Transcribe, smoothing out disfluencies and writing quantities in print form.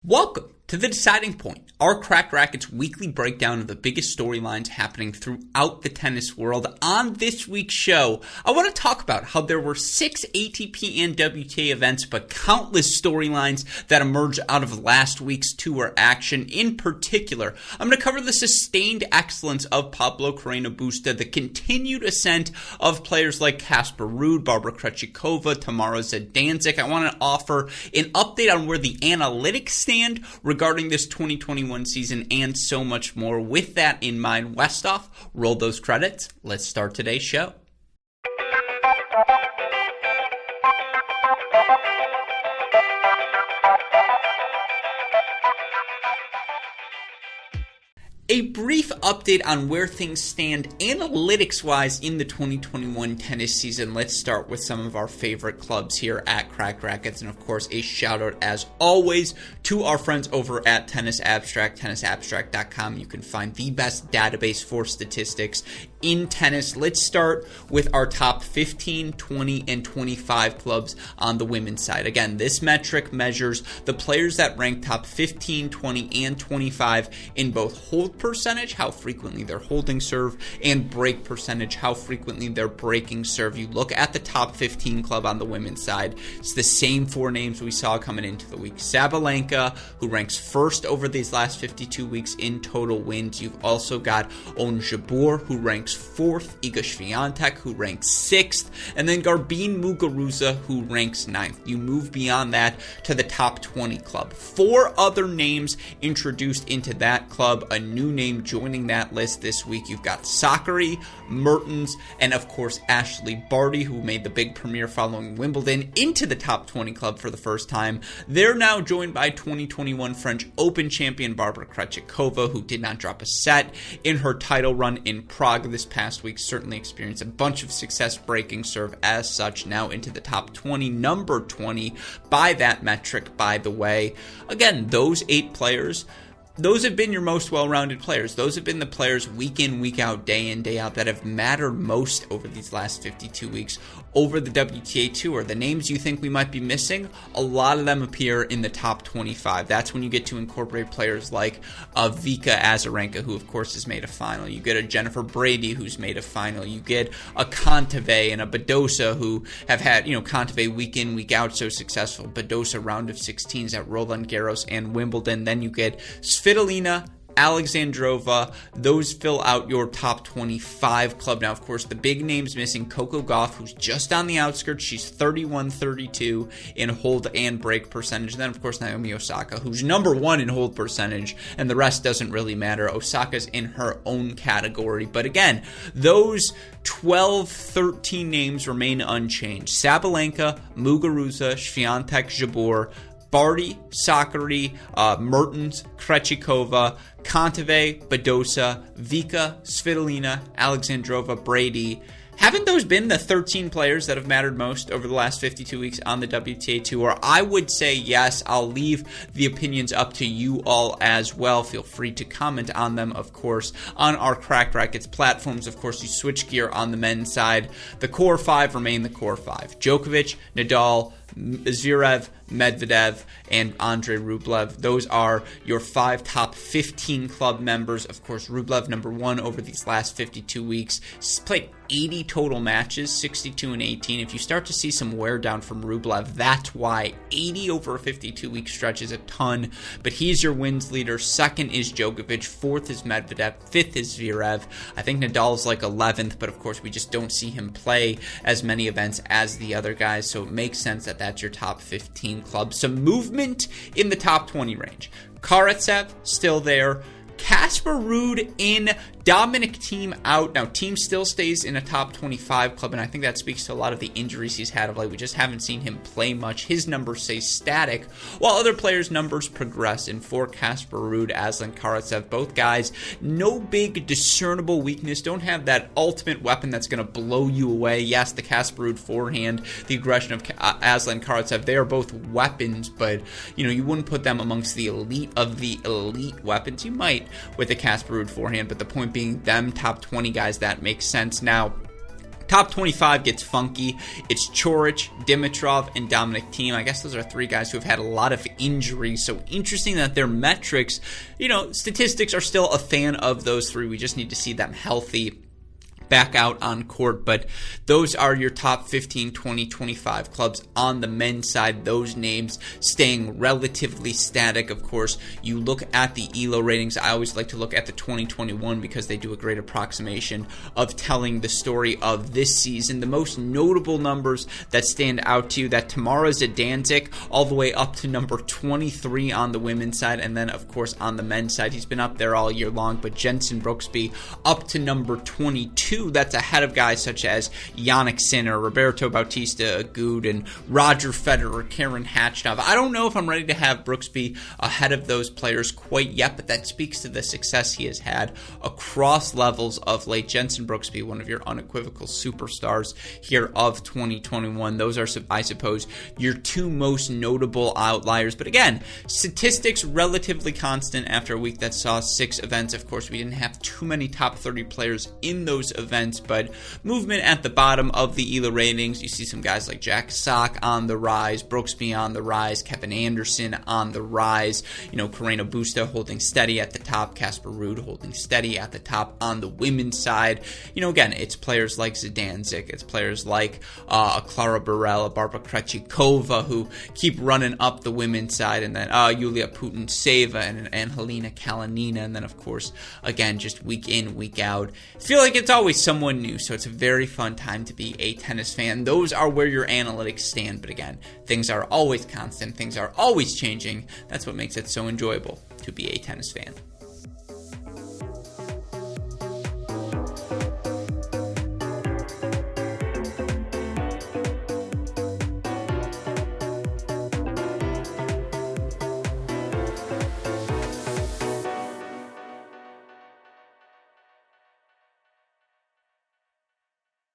Welcome to The Deciding Point, our Cracked Racquets weekly breakdown of the biggest storylines happening throughout the tennis world. On this week's show, I want to talk about how there were 6 ATP and WTA events, but countless storylines that emerged out of last week's tour action. In particular, I'm going to cover the sustained excellence of Pablo Carreño Busta, the continued ascent of players like Casper Ruud, Barbara Krejcikova, Tamara Zidansek. I want to offer an update on where the analytics stand regarding this 2021 season and so much more. With that in mind, Westhoff, roll those credits. Let's start today's show. A brief update on where things stand analytics-wise in the 2021 tennis season. Let's start with some of our favorite clubs here at Cracked Racquets. And of course, a shout out as always to our friends over at Tennis Abstract, tennisabstract.com. You can find the best database for statistics in tennis. Let's start with our top 15, 20, and 25 clubs on the women's side. Again, this metric measures the players that rank top 15, 20, and 25 in both hold percentage, how frequently they're holding serve, and break percentage, how frequently they're breaking serve. You look at the top 15 club on the women's side, it's the same 4 names we saw coming into the week. Sabalenka, who ranks first over these last 52 weeks in total wins. You've also got Ons Jabeur, who ranks 4th, Iga Swiatek, who ranks 6th, and then Garbine Muguruza, who ranks 9th. You move beyond that to the top 20 club. 4 other names introduced into that club, a new name joining that list this week. You've got Sakkari, Mertens, and of course Ashley Barty, who made the big premiere following Wimbledon into the top 20 club for the first time. They're now joined by 2021 French Open champion Barbara Krejcikova, who did not drop a set in her title run in Prague this past week. Certainly experienced a bunch of success breaking serve as such, now into the top 20, number 20 by that metric, by the way. Again, those 8 players, those have been your most well-rounded players. Those have been the players week in, week out, day in, day out that have mattered most over these last 52 weeks over the WTA Tour. The names you think we might be missing, a lot of them appear in the top 25. That's when you get to incorporate players like Vika Azarenka, who of course has made a final. You get a Jennifer Brady, who's made a final. You get a Kontaveit and a Badosa, who have had, Kontaveit week in, week out, so successful. Badosa round of 16s at Roland Garros and Wimbledon. Then you get Svitolina, Alexandrova. Those fill out your top 25 club. Now, of course, the big names missing: Coco Gauff, who's just on the outskirts. She's 31-32 in hold and break percentage. And then, of course, Naomi Osaka, who's number 1 in hold percentage, and the rest doesn't really matter. Osaka's in her own category. But again, those 12, 13 names remain unchanged. Sabalenka, Muguruza, Swiatek, Jabeur, Barty, Sakkari, Mertens, Krejcikova, Kontaveit, Badosa, Vika, Svitolina, Alexandrova, Brady. Haven't those been the 13 players that have mattered most over the last 52 weeks on the WTA Tour? I would say yes. I'll leave the opinions up to you all as well. Feel free to comment on them, of course, on our Cracked Racquets platforms. Of course, you switch gear on the men's side. The core 5 remain the core 5. Djokovic, Nadal, Zverev, Medvedev, and Andrei Rublev. Those are your 5 top 15 club members. Of course, Rublev number 1 over these last 52 weeks. He's played 80 total matches, 62 and 18. If you start to see some wear down from Rublev, that's why 80 over a 52-week stretch is a ton. But he's your wins leader. 2nd is Djokovic. 4th is Medvedev. 5th is Zverev. I think Nadal's like 11th, but of course we just don't see him play as many events as the other guys, so it makes sense that that's your top 15 club. Some movement in the top 20 range. Karatsev still there. Casper Ruud in, Dominic Thiem out. Now, Thiem still stays in a top 25 club, and I think that speaks to a lot of the injuries he's had of late. We just haven't seen him play much. His numbers stay static, while other players' numbers progress. And for Casper Ruud, Aslan Karatsev, both guys, no big discernible weakness, don't have that ultimate weapon that's going to blow you away. Yes, the Casper Ruud forehand, the aggression of Aslan Karatsev, they are both weapons, but you wouldn't put them amongst the elite of the elite weapons. You might with the Casper Ruud forehand, but the point being, them top 20 guys, that makes sense. Now, Top 25 gets funky. It's Coric, Dimitrov, and Dominic Thiem. I guess those are three guys who have had a lot of injuries. So interesting that their metrics, statistics are still a fan of those three. We just need to see them healthy back out on court. But those are your top 15, 20, 25 clubs on the men's side. Those names staying relatively static. Of course, you look at the ELO ratings. I always like to look at the 2021 because they do a great approximation of telling the story of this season. The most notable numbers that stand out to you, that Tamara Zidansek all the way up to number 23 on the women's side, and then of course on the men's side, he's been up there all year long, but Jensen Brooksby up to number 22. That's ahead of guys such as Yannick Sinner, Roberto Bautista Agut, and Roger Federer, Karen Khachanov. I don't know if I'm ready to have Brooksby ahead of those players quite yet, but that speaks to the success he has had across levels of late. Jensen Brooksby, one of your unequivocal superstars here of 2021. Those are, I suppose, your two most notable outliers. But again, statistics relatively constant after a week that saw 6 events. Of course, we didn't have too many top 30 players in those events, but movement at the bottom of the ELO ratings. You see some guys like Jack Sock on the rise, Brooksby on the rise, Kevin Anderson on the rise, Carreño Busta holding steady at the top, Casper Ruud holding steady at the top on the women's side. Again, it's players like Zidansek, it's players like Clara Burrell, Barbara Krejcikova who keep running up the women's side, and then Yulia Putin-Seva and Helena Kalinina, and then of course, again, just week in, week out. I feel like it's always someone new, so it's a very fun time to be a tennis fan. Those are where your analytics stand, but again, things are always constant, things are always changing. That's what makes it so enjoyable to be a tennis fan.